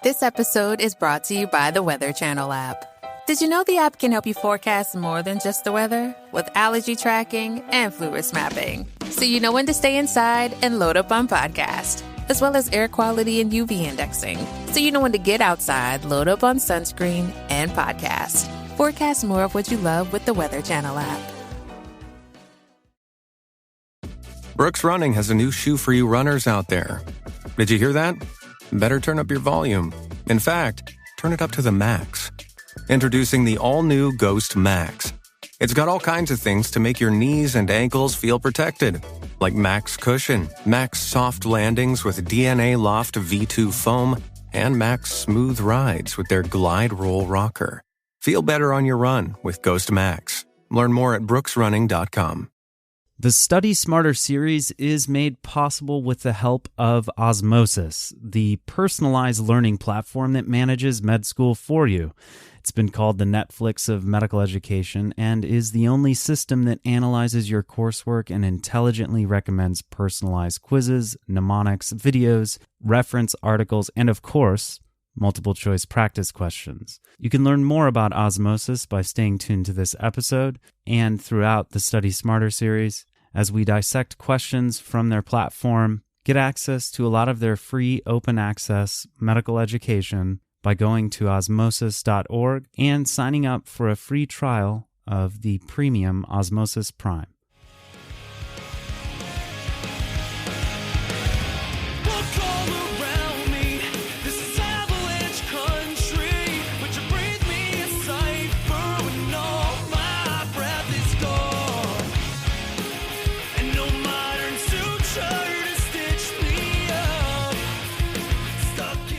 This episode is brought to you by the Weather Channel app. Did you know the app can help you forecast more than just the weather? With allergy tracking and flu risk mapping. So you know when to stay inside and load up on podcast. As well as air quality and UV indexing. So you know when to get outside, load up on sunscreen and podcast. Forecast more of what you love with the Weather Channel app. Brooks Running has a new shoe for you runners out there. Did you hear that? Better turn up your volume. In fact, turn it up to the max. Introducing the all-new Ghost Max. It's got all kinds of things to make your knees and ankles feel protected. Like Max Cushion, Max Soft Landings with DNA Loft V2 foam, and Max Smooth Rides with their Glide Roll Rocker. Feel better on your run with Ghost Max. Learn more at brooksrunning.com. The Study Smarter series is made possible with the help of Osmosis, the personalized learning platform that manages med school for you. It's been called the Netflix of medical education and is the only system that analyzes your coursework and intelligently recommends personalized quizzes, mnemonics, videos, reference articles, and of course, multiple choice practice questions. You can learn more about Osmosis by staying tuned to this episode and throughout the Study Smarter series as we dissect questions from their platform. Get access to a lot of their free open access medical education by going to osmosis.org and signing up for a free trial of the premium Osmosis Prime.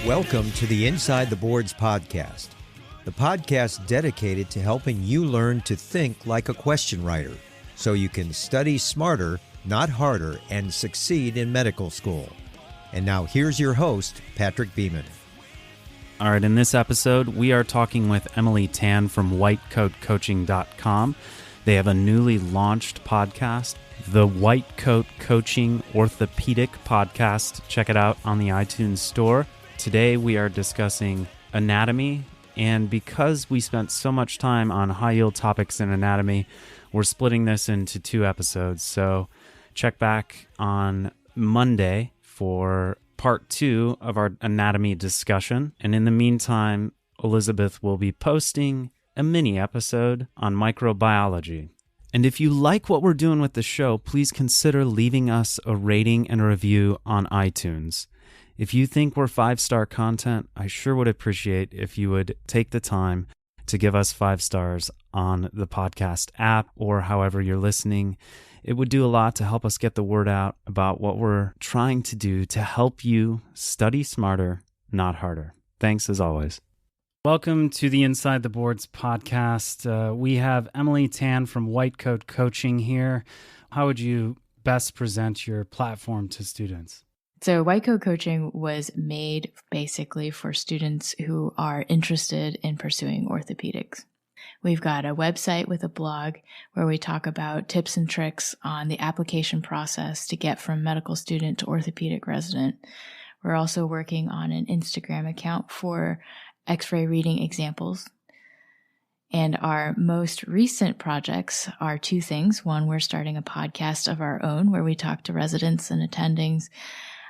Welcome to the Inside the Boards podcast, the podcast dedicated to helping you learn to think like a question writer so you can study smarter, not harder, and succeed in medical school. And now here's your host, Patrick Beeman. All right, in this episode, we are talking with Emily Tan from whitecoatcoaching.com. They have a newly launched podcast, the White Coat Coaching Orthopedic Podcast. Check it out on the iTunes Store. Today we are discussing anatomy, and because we spent so much time on high-yield topics in anatomy, we're splitting this into 2 episodes. So check back on Monday for part 2 of our anatomy discussion. And in the meantime, Elizabeth will be posting a mini episode on microbiology. And if you like what we're doing with the show, please consider leaving us a rating and a review on iTunes. If you think we're 5-star content, I sure would appreciate if you would take the time to give us 5 stars on the podcast app or however you're listening. It would do a lot to help us get the word out about what we're trying to do to help you study smarter, not harder. Thanks as always. Welcome to the Inside the Boards podcast. We have Emily Tan from White Coat Coaching here. How would you best present your platform to students? So White Coat Coaching was made basically for students who are interested in pursuing orthopedics. We've got a website with a blog where we talk about tips and tricks on the application process to get from medical student to orthopedic resident. We're also working on an Instagram account for X-ray reading examples. And our most recent projects are 2 things. One, we're starting a podcast of our own where we talk to residents and attendings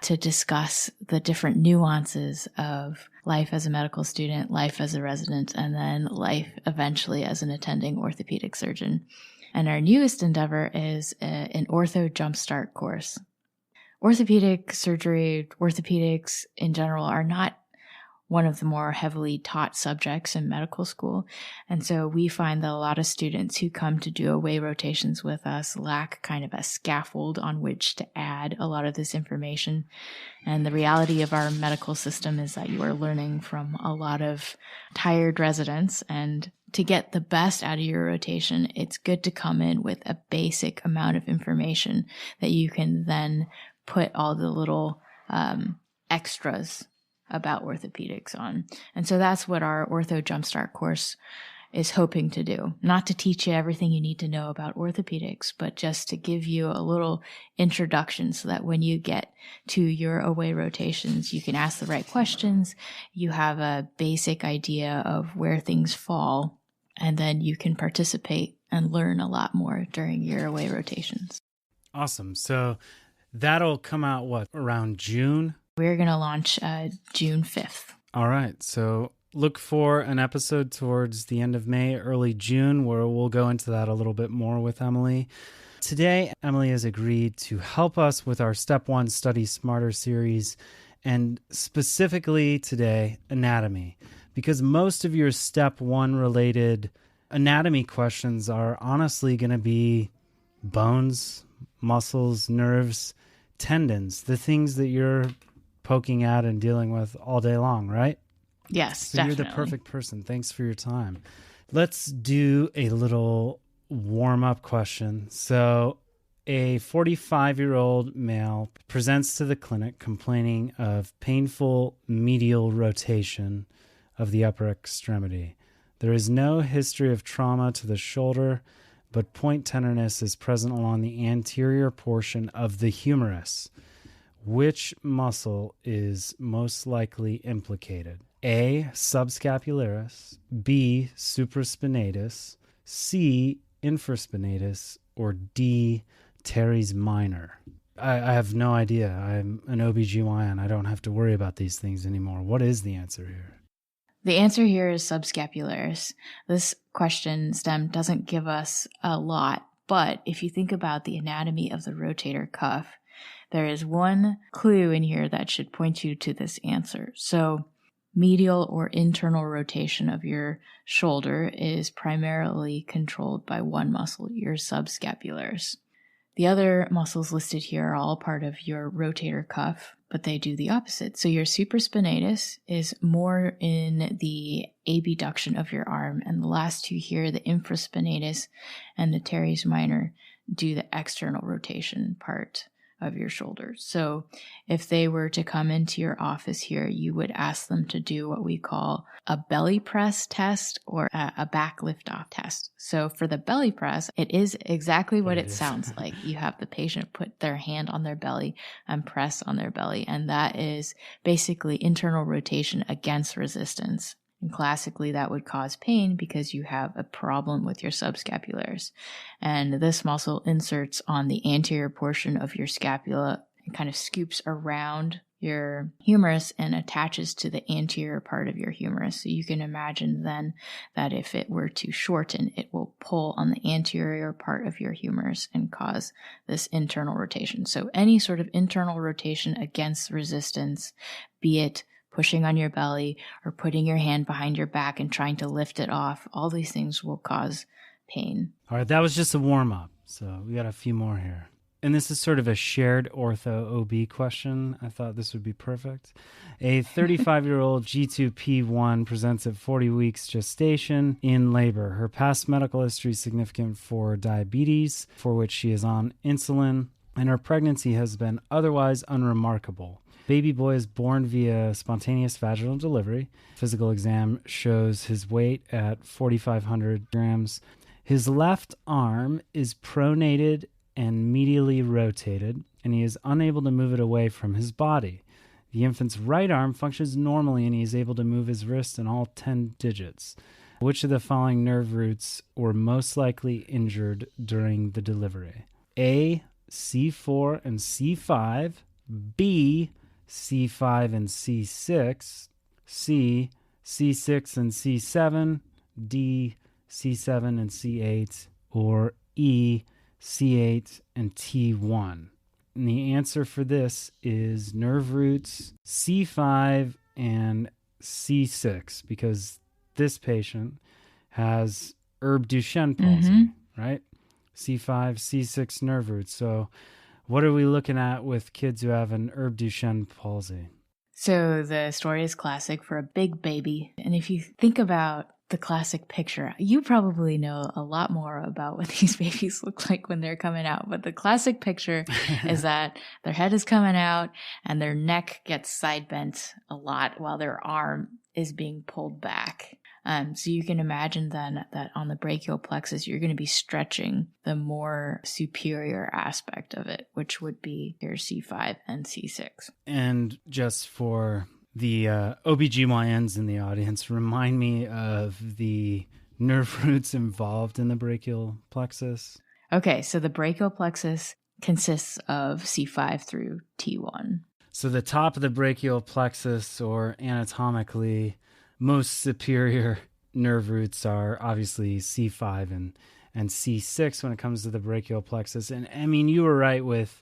to discuss the different nuances of life as a medical student, life as a resident, and then life eventually as an attending orthopedic surgeon. And our newest endeavor is an Ortho Jumpstart course. Orthopedic surgery, orthopedics in general are not one of the more heavily taught subjects in medical school. And so we find that a lot of students who come to do away rotations with us lack kind of a scaffold on which to add a lot of this information. And the reality of our medical system is that you are learning from a lot of tired residents. And to get the best out of your rotation, it's good to come in with a basic amount of information that you can then put all the little extras about orthopedics on. And so that's what our Ortho Jumpstart course is hoping to do. Not to teach you everything you need to know about orthopedics, but just to give you a little introduction so that when you get to your away rotations, you can ask the right questions, you have a basic idea of where things fall, and then you can participate and learn a lot more during your away rotations. Awesome. So that'll come out, around June? We're going to launch June 5th. All right. So look for an episode towards the end of May, early June, where we'll go into that a little bit more with Emily. Today, Emily has agreed to help us with our Step 1 Study Smarter series, and specifically today, anatomy, because most of your Step 1 related anatomy questions are honestly going to be bones, muscles, nerves, tendons, the things that you're poking at and dealing with all day long, right? Yes, so definitely. You're the perfect person. Thanks for your time. Let's do a little warm-up question. So a 45-year-old male presents to the clinic complaining of painful medial rotation of the upper extremity. There is no history of trauma to the shoulder, but point tenderness is present along the anterior portion of the humerus. Which muscle is most likely implicated? A, subscapularis, B, supraspinatus, C, infraspinatus, or D, teres minor? I have no idea. I'm an OBGYN. I don't have to worry about these things anymore. What is the answer here? The answer here is subscapularis. This question, STEM, doesn't give us a lot, but if you think about the anatomy of the rotator cuff, there is one clue in here that should point you to this answer. So medial or internal rotation of your shoulder is primarily controlled by one muscle, your subscapularis. The other muscles listed here are all part of your rotator cuff, but they do the opposite. So your supraspinatus is more in the abduction of your arm, and the last two here, the infraspinatus and the teres minor, do the external rotation part of your shoulder. So if they were to come into your office here, you would ask them to do what we call a belly press test or a back lift-off test. So for the belly press, it is exactly what it sounds like. You have the patient put their hand on their belly and press on their belly, and that is basically internal rotation against resistance. And classically, that would cause pain because you have a problem with your subscapularis. And this muscle inserts on the anterior portion of your scapula and kind of scoops around your humerus and attaches to the anterior part of your humerus. So you can imagine then that if it were to shorten, it will pull on the anterior part of your humerus and cause this internal rotation. So any sort of internal rotation against resistance, be it pushing on your belly or putting your hand behind your back and trying to lift it off, all these things will cause pain. All right, that was just a warm-up, so we got a few more here. And this is sort of a shared ortho-OB question. I thought this would be perfect. A 35-year-old G2P1 presents at 40 weeks gestation in labor. Her past medical history is significant for diabetes, for which she is on insulin, and her pregnancy has been otherwise unremarkable. Baby boy is born via spontaneous vaginal delivery. Physical exam shows his weight at 4,500 grams. His left arm is pronated and medially rotated, and he is unable to move it away from his body. The infant's right arm functions normally, and he is able to move his wrist in all 10 digits. Which of the following nerve roots were most likely injured during the delivery? A, C4 and C5, B, C5 and C6, C, C6 and C7, D, C7 and C8, or E, C8 and T1. And the answer for this is nerve roots C5 and C6, because this patient has Herb Duchenne palsy, right? C5, C6 nerve roots. So what are we looking at with kids who have an Herb Duchenne palsy? So the story is classic for a big baby. And if you think about the classic picture, you probably know a lot more about what these babies look like when they're coming out. But the classic picture is that their head is coming out and their neck gets side bent a lot while their arm is being pulled back. So you can imagine then that on the brachial plexus, you're going to be stretching the more superior aspect of it, which would be your C5 and C6. And just for the OBGYNs in the audience, remind me of the nerve roots involved in the brachial plexus. Okay, so the brachial plexus consists of C5 through T1. So the top of the brachial plexus, or anatomically, most superior nerve roots are obviously C5 and C6 when it comes to the brachial plexus. And I mean, you were right with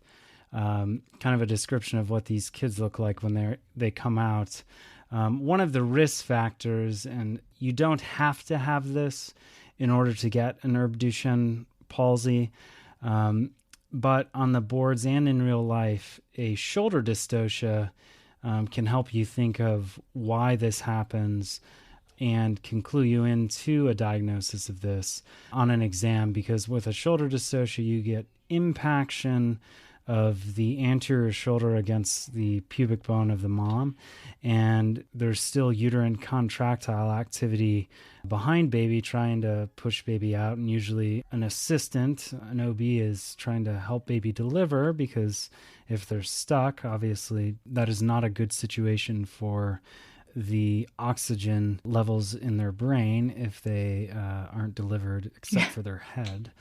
kind of a description of what these kids look like when they come out. One of the risk factors, and you don't have to have this in order to get an herb Duchenne palsy, but on the boards and in real life, a shoulder dystocia can help you think of why this happens and can clue you into a diagnosis of this on an exam, because with a shoulder dystocia, you get impaction of the anterior shoulder against the pubic bone of the mom, and there's still uterine contractile activity behind baby trying to push baby out, and usually an assistant, an OB, is trying to help baby deliver, because if they're stuck, obviously that is not a good situation for the oxygen levels in their brain if they aren't delivered except for their head.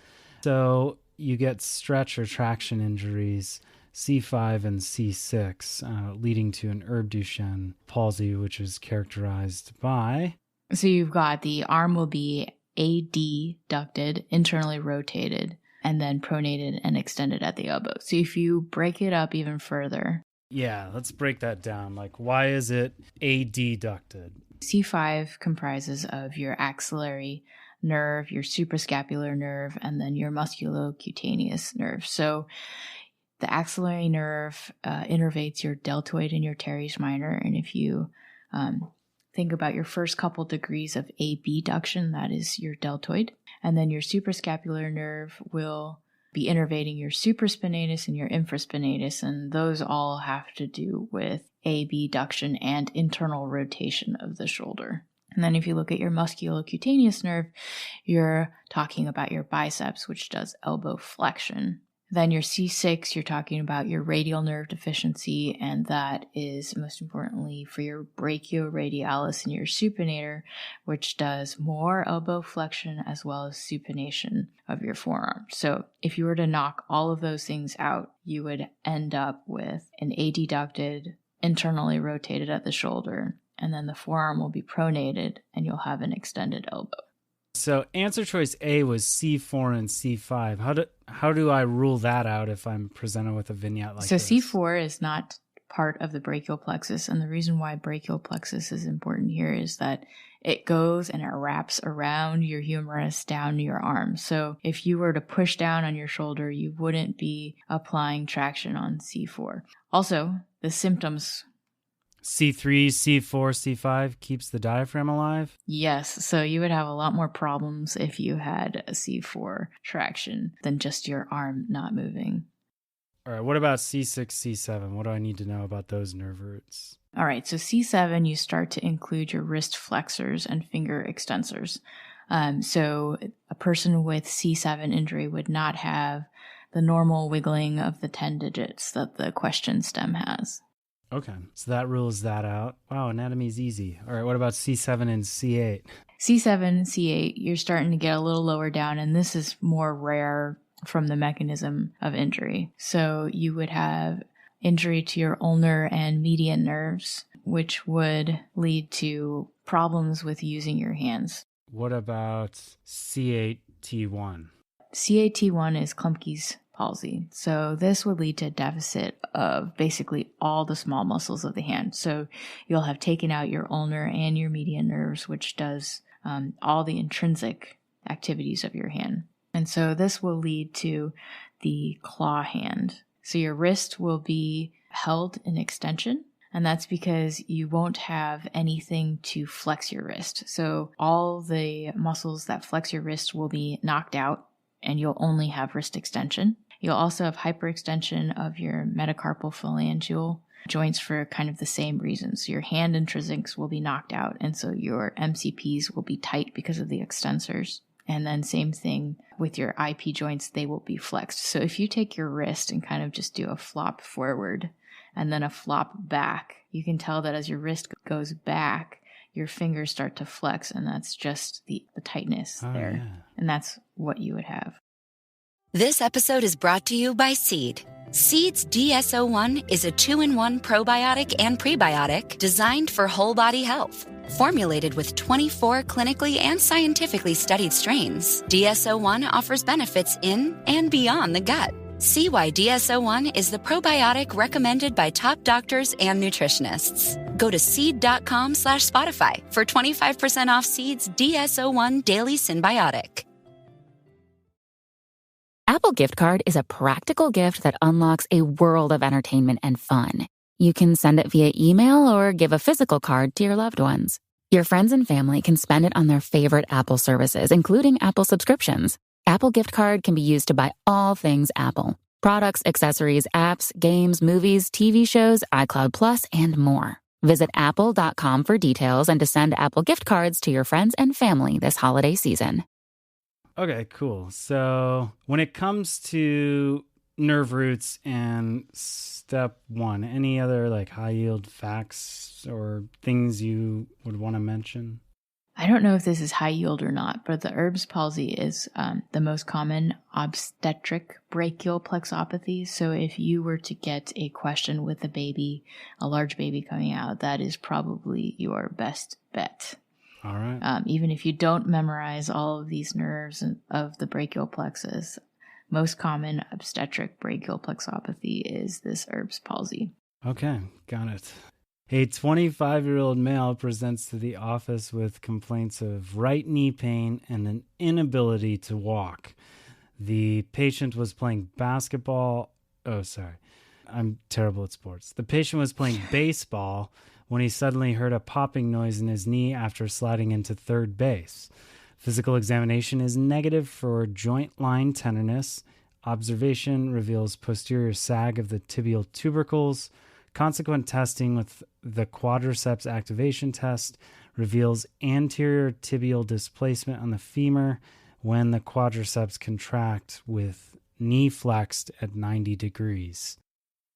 So you get stretch or traction injuries, C5 and C6, leading to an herb Duchenne palsy, which is characterized by... So you've got the arm will be adducted, internally rotated, and then pronated and extended at the elbow. So if you break it up even further... Yeah, let's break that down. Like, why is it adducted? C5 comprises of your axillary nerve, your suprascapular nerve, and then your musculocutaneous nerve. So the axillary nerve innervates your deltoid and your teres minor. And if you think about your first couple degrees of abduction, that is your deltoid. And then your suprascapular nerve will be innervating your supraspinatus and your infraspinatus, and those all have to do with abduction and internal rotation of the shoulder. And then if you look at your musculocutaneous nerve, you're talking about your biceps, which does elbow flexion. Then your C6, you're talking about your radial nerve deficiency, and that is most importantly for your brachioradialis and your supinator, which does more elbow flexion as well as supination of your forearm. So if you were to knock all of those things out, you would end up with an adducted, internally rotated at the shoulder, and then the forearm will be pronated and you'll have an extended elbow. So answer choice A was C4 and C5. How do I rule that out if I'm presented with a vignette like this? So C4 is not part of the brachial plexus, and the reason why brachial plexus is important here is that it goes and it wraps around your humerus down to your arm. So if you were to push down on your shoulder, you wouldn't be applying traction on C4. Also, the symptoms... C3, C4, C5 keeps the diaphragm alive? Yes, so you would have a lot more problems if you had a C4 traction than just your arm not moving. All right, what about C6, C7? What do I need to know about those nerve roots? All right, so C7, you start to include your wrist flexors and finger extensors. So a person with C7 injury would not have the normal wiggling of the 10 digits that the question stem has. Okay, so that rules that out. Wow, anatomy is easy. All right, what about C7 and C8? C7, C8, you're starting to get a little lower down, and this is more rare from the mechanism of injury. So you would have injury to your ulnar and median nerves, which would lead to problems with using your hands. What about C8T1? C8T1 is Klumpke's palsy. So this would lead to a deficit of basically all the small muscles of the hand. So you'll have taken out your ulnar and your median nerves, which does all the intrinsic activities of your hand. And so this will lead to the claw hand. So your wrist will be held in extension, and that's because you won't have anything to flex your wrist. So all the muscles that flex your wrist will be knocked out, and you'll only have wrist extension. You'll also have hyperextension of your metacarpal phalangeal joints for kind of the same reasons. So your hand intrinsics will be knocked out, and so your MCPs will be tight because of the extensors. And then same thing with your IP joints, they will be flexed. So if you take your wrist and kind of just do a flop forward and then a flop back, you can tell that as your wrist goes back, your fingers start to flex, and that's just the tightness there. Yeah. And that's what you would have. This episode is brought to you by Seed. Seed's DSO1 is a 2-in-1 probiotic and prebiotic designed for whole body health. Formulated with 24 clinically and scientifically studied strains, DSO1 offers benefits in and beyond the gut. See why DSO1 is the probiotic recommended by top doctors and nutritionists. Go to seed.com/Spotify for 25% off Seed's DSO1 Daily Symbiotic. Apple Gift Card is a practical gift that unlocks a world of entertainment and fun. You can send it via email or give a physical card to your loved ones. Your friends and family can spend it on their favorite Apple services, including Apple subscriptions. Apple Gift Card can be used to buy all things Apple. Products, accessories, apps, games, movies, TV shows, iCloud Plus, and more. Visit apple.com for details and to send Apple Gift Cards to your friends and family this holiday season. Okay, cool. So when it comes to nerve roots and step one, any other like high yield facts or things you would want to mention? I don't know if this is high yield or not, but the Erb's palsy is the most common obstetric brachial plexopathy. So if you were to get a question with a baby, a large baby coming out, that is probably your best bet. All right. Even if you don't memorize all of these nerves of the brachial plexus, most common obstetric brachial plexopathy is this Erb's palsy. Okay, got it. A 25-year-old male presents to the office with complaints of right knee pain and an inability to walk. The patient was playing basketball. Oh, sorry. I'm terrible at sports. The patient was playing baseball when he suddenly heard a popping noise in his knee after sliding into third base. Physical examination is negative for joint line tenderness. Observation reveals posterior sag of the tibial tubercles. Consequent testing with the quadriceps activation test reveals anterior tibial displacement on the femur when the quadriceps contract with knee flexed at 90 degrees.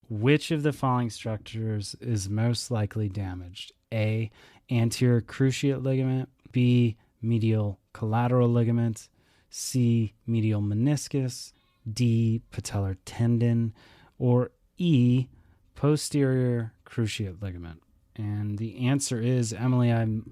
Which of the following structures is most likely damaged? A, anterior cruciate ligament. B, medial collateral ligament. C, medial meniscus. D, patellar tendon. Or E, posterior cruciate ligament. And the answer is, Emily,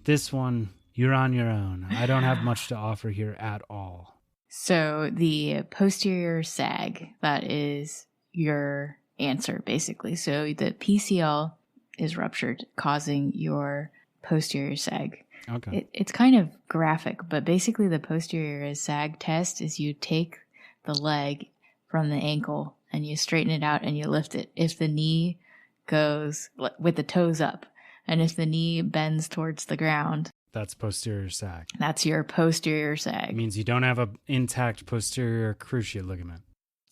this one, you're on your own. I don't have much to offer here at all. So the posterior sag, that is your answer, basically. So the PCL is ruptured, causing your posterior sag. Okay. It's kind of graphic, but basically the posterior sag test is you take the leg from the ankle and you straighten it out and you lift it. If the knee goes with the toes up, and if the knee bends towards the ground, that's posterior sag. That's your posterior sag. It means you don't have an intact posterior cruciate ligament.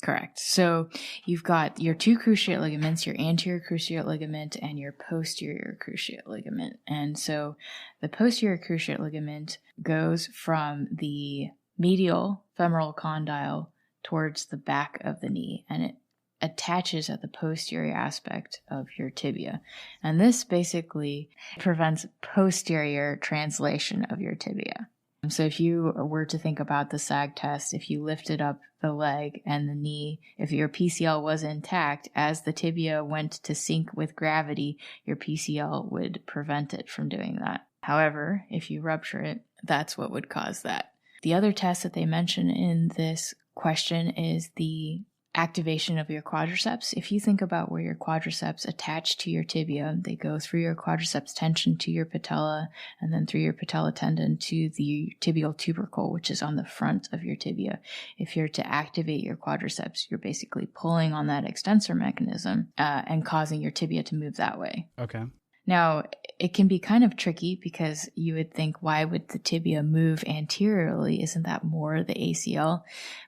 Correct. So you've got your two cruciate ligaments, your anterior cruciate ligament and your posterior cruciate ligament. And so the posterior cruciate ligament goes from the medial femoral condyle towards the back of the knee, and it attaches at the posterior aspect of your tibia. And this basically prevents posterior translation of your tibia. So if you were to think about the sag test, if you lifted up the leg and the knee, if your PCL was intact, as the tibia went to sync with gravity, your PCL would prevent it from doing that. However, if you rupture it, that's what would cause that. The other test that they mention in this question is the activation of your quadriceps. If you think about where your quadriceps attach to your tibia, they go through your quadriceps tension to your patella, and then through your patella tendon to the tibial tubercle, which is on the front of your tibia. If you're to activate your quadriceps, you're basically pulling on that extensor mechanism and causing your tibia to move that way. Okay. Now, it can be kind of tricky because you would think, why would the tibia move anteriorly? Isn't that more the ACL?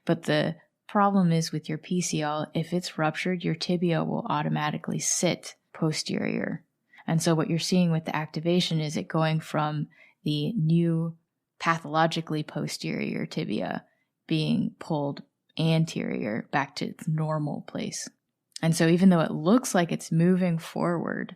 But the problem is with your PCL, if it's ruptured, your tibia will automatically sit posterior. And so what you're seeing with the activation is it going from the new pathologically posterior tibia being pulled anterior back to its normal place. And so even though it looks like it's moving forward,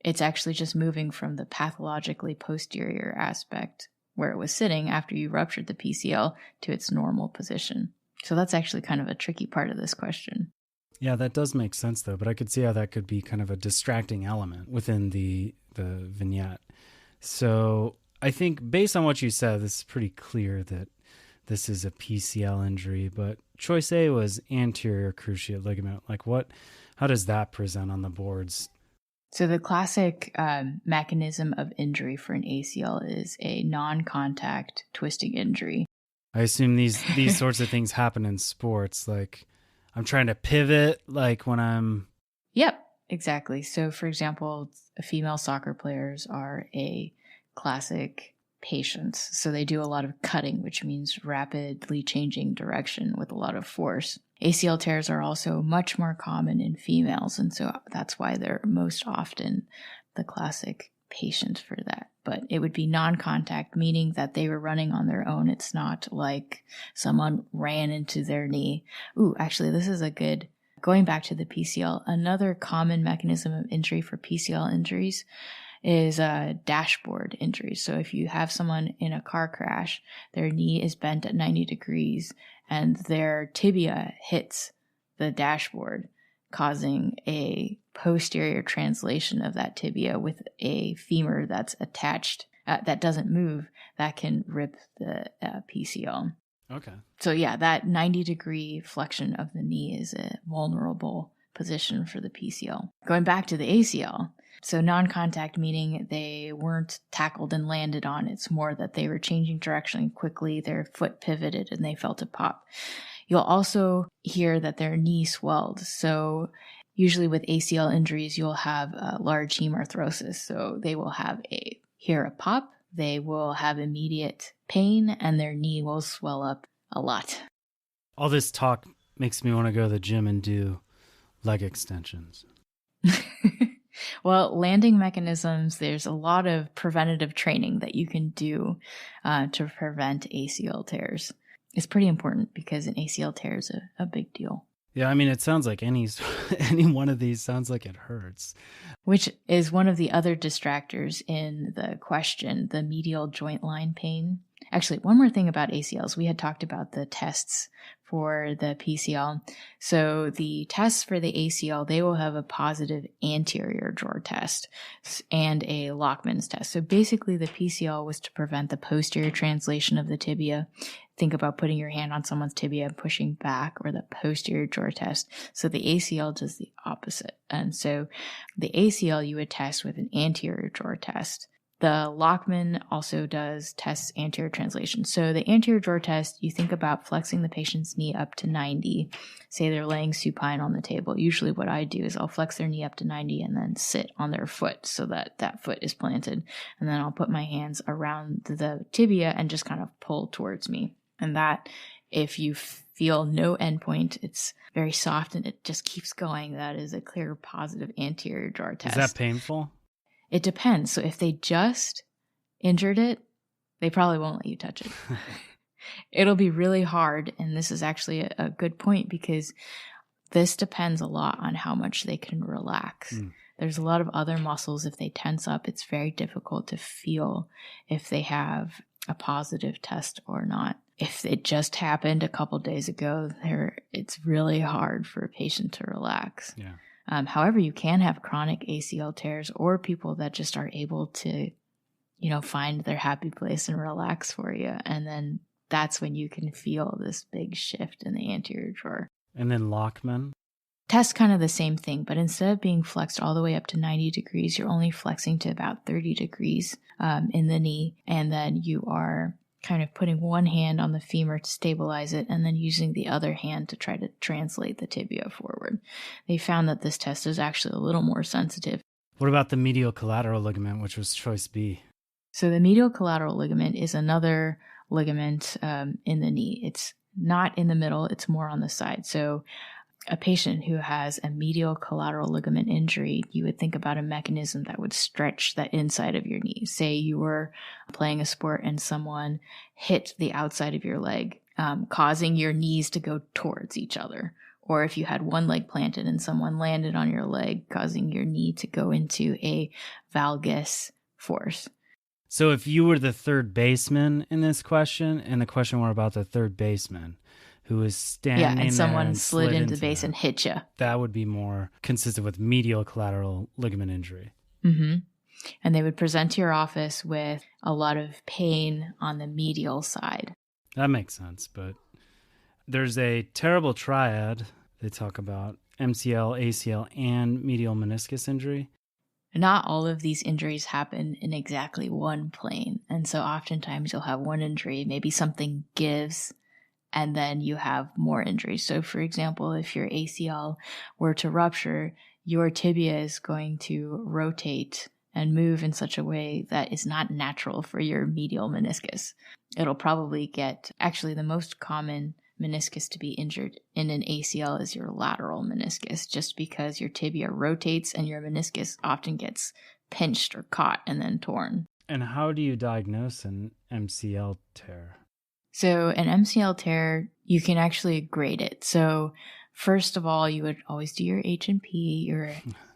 it's actually just moving from the pathologically posterior aspect where it was sitting after you ruptured the PCL to its normal position. So that's actually kind of a tricky part of this question. Yeah, that does make sense though, but I could see how that could be kind of a distracting element within the vignette. So I think based on what you said, this is pretty clear that this is a PCL injury, but choice A was anterior cruciate ligament. Like how does that present on the boards? So the classic mechanism of injury for an ACL is a non-contact twisting injury. I assume these sorts of things happen in sports. Like I'm trying to pivot, like when I'm... Yep, exactly. So for example, female soccer players are a classic patient. So they do a lot of cutting, which means rapidly changing direction with a lot of force. ACL tears are also much more common in females, and so that's why they're most often the classic patient for that. But it would be non-contact, meaning that they were running on their own. It's not like someone ran into their knee. Ooh, actually, this is a good, going back to the PCL, another common mechanism of injury for PCL injuries is dashboard injuries. So if you have someone in a car crash, their knee is bent at 90 degrees and their tibia hits the dashboard, causing a posterior translation of that tibia with a femur that's attached, that doesn't move, that can rip the PCL. Okay. So yeah, that 90-degree flexion of the knee is a vulnerable position for the PCL. Going back to the ACL, so non-contact meaning they weren't tackled and landed on. It's more that they were changing direction quickly, their foot pivoted, and they felt it pop. You'll also hear that their knee swelled. So usually with ACL injuries, you'll have a large hemarthrosis. So they will have hear a pop, they will have immediate pain, and their knee will swell up a lot. All this talk makes me want to go to the gym and do leg extensions. Well, landing mechanisms, there's a lot of preventative training that you can do to prevent ACL tears. It's pretty important because an ACL tear is a big deal. Yeah, I mean, it sounds like any one of these sounds like it hurts. Which is one of the other distractors in the question, the medial joint line pain. Actually, one more thing about ACLs. We had talked about the tests for the PCL. So the tests for the ACL, they will have a positive anterior drawer test and a Lockman's test. So basically the PCL was to prevent the posterior translation of the tibia. Think about putting your hand on someone's tibia and pushing back, or the posterior drawer test. So the ACL does the opposite. And so the ACL you would test with an anterior drawer test. The Lockman also does tests anterior translation. So the anterior drawer test, you think about flexing the patient's knee up to 90. Say they're laying supine on the table. Usually what I do is I'll flex their knee up to 90 and then sit on their foot so that that foot is planted. And then I'll put my hands around the tibia and just kind of pull towards me. And that, if you feel no endpoint, it's very soft and it just keeps going, that is a clear positive anterior drawer test. Is that painful? It depends. So if they just injured it, they probably won't let you touch it. It'll be really hard. And this is actually a good point because this depends a lot on how much they can relax. There's a lot of other muscles. If they tense up, it's very difficult to feel if they have a positive test or not. If it just happened a couple days ago, it's really hard for a patient to relax. Yeah. However, you can have chronic ACL tears or people that just are able to, find their happy place and relax for you. And then that's when you can feel this big shift in the anterior drawer. And then Lockman? Test kind of the same thing, but instead of being flexed all the way up to 90 degrees, you're only flexing to about 30 degrees in the knee. And then you are kind of putting one hand on the femur to stabilize it and then using the other hand to try to translate the tibia forward. They found that this test is actually a little more sensitive. What about the medial collateral ligament, which was choice B? So the medial collateral ligament is another ligament in the knee. It's not in the middle, it's more on the side. So a patient who has a medial collateral ligament injury, you would think about a mechanism that would stretch the inside of your knee. Say you were playing a sport and someone hit the outside of your leg, causing your knees to go towards each other. Or if you had one leg planted and someone landed on your leg, causing your knee to go into a valgus force. So if you were the third baseman in this question, and the question were about the third baseman who is standing and someone and slid into the base and hit you, that would be more consistent with medial collateral ligament injury. Mm-hmm. And they would present to your office with a lot of pain on the medial side. That makes sense, but there's a terrible triad they talk about: MCL, ACL, and medial meniscus injury. Not all of these injuries happen in exactly one plane. And so oftentimes you'll have one injury, maybe something gives, and then you have more injuries. So for example, if your ACL were to rupture, your tibia is going to rotate and move in such a way that is not natural for your medial meniscus. It'll probably get, actually the most common meniscus to be injured in an ACL is your lateral meniscus, just because your tibia rotates and your meniscus often gets pinched or caught and then torn. And how do you diagnose an MCL tear? So an MCL tear, you can actually grade it. So first of all, you would always do your H&P, your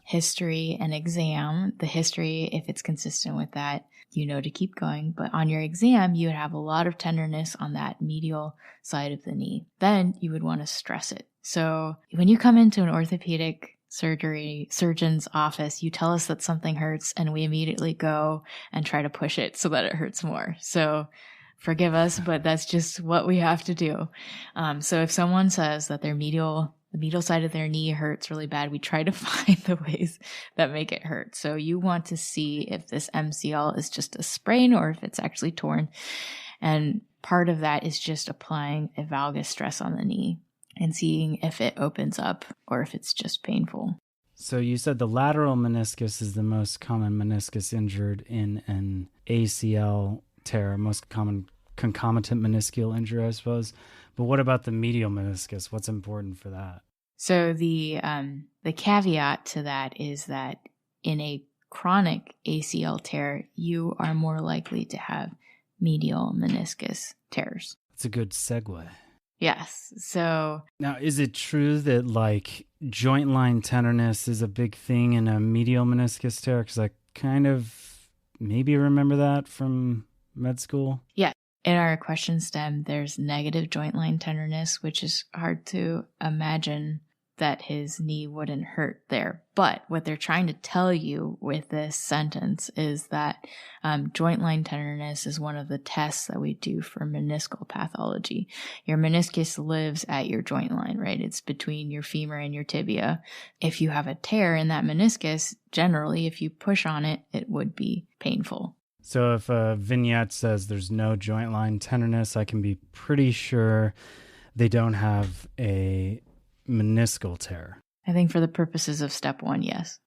history and exam. The history, if it's consistent with that, you know to keep going. But on your exam, you would have a lot of tenderness on that medial side of the knee. Then you would want to stress it. So when you come into an orthopedic surgeon's office, you tell us that something hurts and we immediately go and try to push it so that it hurts more. So forgive us, but that's just what we have to do. So if someone says that the medial side of their knee hurts really bad, we try to find the ways that make it hurt. So you want to see if this MCL is just a sprain or if it's actually torn. And part of that is just applying a valgus stress on the knee and seeing if it opens up or if it's just painful. So you said the lateral meniscus is the most common meniscus injured in an ACL tear, most common concomitant meniscal injury, I suppose. But what about the medial meniscus? What's important for that? So the caveat to that is that in a chronic ACL tear, you are more likely to have medial meniscus tears. That's a good segue. Yes. So now, is it true that like joint line tenderness is a big thing in a medial meniscus tear? Because I kind of maybe remember that from med school. Yeah. In our question stem, there's negative joint line tenderness, which is hard to imagine that his knee wouldn't hurt there. But what they're trying to tell you with this sentence is that joint line tenderness is one of the tests that we do for meniscal pathology. Your meniscus lives at your joint line, right? It's between your femur and your tibia. If you have a tear in that meniscus, generally, if you push on it, it would be painful. So if a vignette says there's no joint line tenderness, I can be pretty sure they don't have a meniscal tear. I think for the purposes of step 1, yes.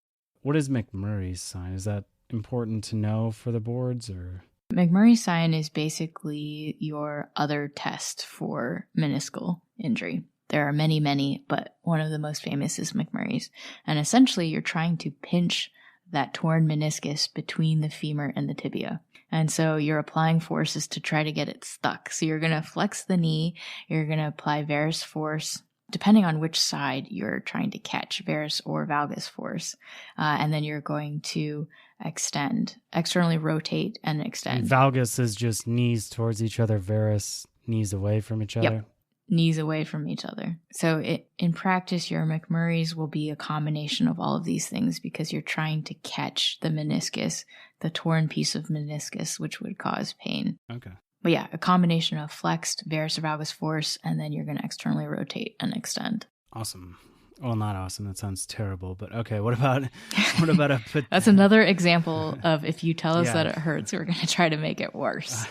What is McMurray's sign? Is that important to know for the boards, or? McMurray's sign is basically your other test for meniscal injury. There are many, many, but one of the most famous is McMurray's. And essentially you're trying to pinch that torn meniscus between the femur and the tibia. And so you're applying forces to try to get it stuck. So you're going to flex the knee, you're going to apply varus force, depending on which side you're trying to catch, varus or valgus force. And then you're going to extend, externally rotate and extend. Valgus is just knees towards each other, varus knees away from each other. Yep. Knees away from each other. So in practice, your McMurray's will be a combination of all of these things because you're trying to catch the meniscus, the torn piece of meniscus, which would cause pain. Okay. But yeah, a combination of flexed varus or valgus force, and then you're going to externally rotate and extend. Awesome. Well, not awesome. That sounds terrible. But okay, what about a... That's another example of if you tell us that it hurts, we're going to try to make it worse.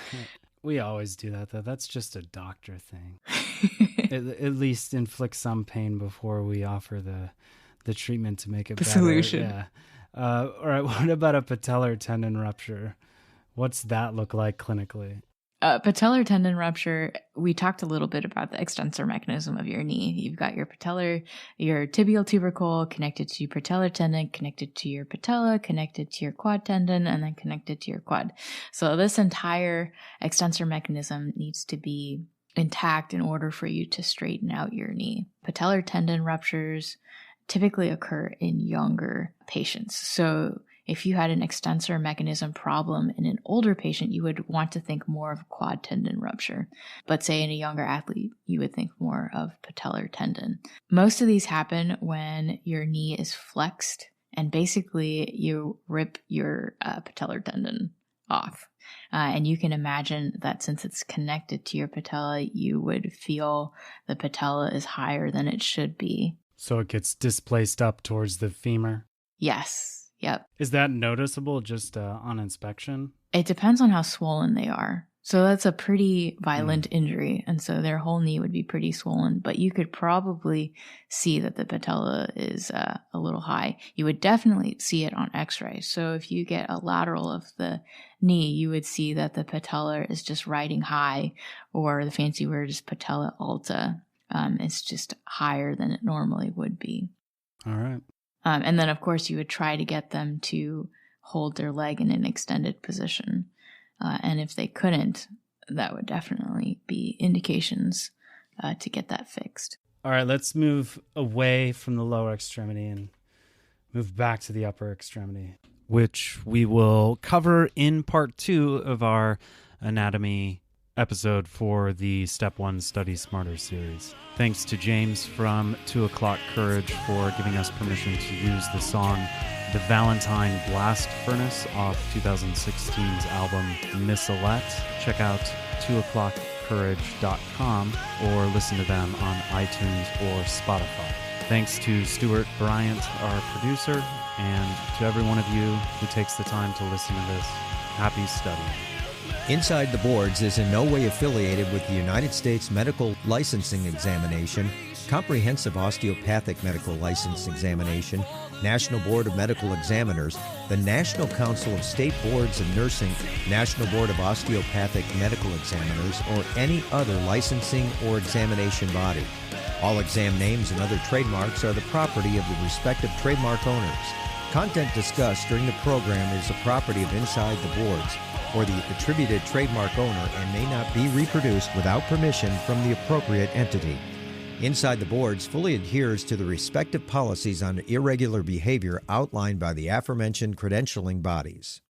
We always do that, though. That's just a doctor thing. At least inflict some pain before we offer the treatment to make it better. The solution. Yeah. All right, what about a patellar tendon rupture? What's that look like clinically? Patellar tendon rupture, we talked a little bit about the extensor mechanism of your knee. You've got your tibial tubercle connected to your patellar tendon, connected to your patella, connected to your quad tendon, and then connected to your quad. So this entire extensor mechanism needs to be intact in order for you to straighten out your knee. Patellar tendon ruptures typically occur in younger patients. So if you had an extensor mechanism problem in an older patient, you would want to think more of quad tendon rupture. But say in a younger athlete, you would think more of patellar tendon. Most of these happen when your knee is flexed and basically you rip your patellar tendon off. And you can imagine that since it's connected to your patella, you would feel the patella is higher than it should be. So it gets displaced up towards the femur? Yes. Yep. Is that noticeable just on inspection? It depends on how swollen they are. So that's a pretty violent injury. And so their whole knee would be pretty swollen. But you could probably see that the patella is a little high. You would definitely see it on x-ray. So if you get a lateral of the knee, you would see that the patella is just riding high, or the fancy word is patella alta. It's just higher than it normally would be. All right. And then, of course, you would try to get them to hold their leg in an extended position. And if they couldn't, that would definitely be indications to get that fixed. All right, let's move away from the lower extremity and move back to the upper extremity, which we will cover in part 2 of our anatomy episode for the Step 1 Study Smarter series. Thanks to James from 2 O'Clock Courage for giving us permission to use the song The Valentine Blast Furnace off 2016's album Missalette. Check out 2o'clockcourage.com or listen to them on iTunes or Spotify. Thanks to Stuart Bryant, our producer, and to every one of you who takes the time to listen to this. Happy studying. Inside the Boards is in no way affiliated with the United States Medical Licensing Examination, Comprehensive Osteopathic Medical License Examination, National Board of Medical Examiners, the National Council of State Boards of Nursing, National Board of Osteopathic Medical Examiners, or any other licensing or examination body. All exam names and other trademarks are the property of the respective trademark owners. Content discussed during the program is the property of Inside the Boards or the attributed trademark owner and may not be reproduced without permission from the appropriate entity. Inside the Boards fully adheres to the respective policies on irregular behavior outlined by the aforementioned credentialing bodies.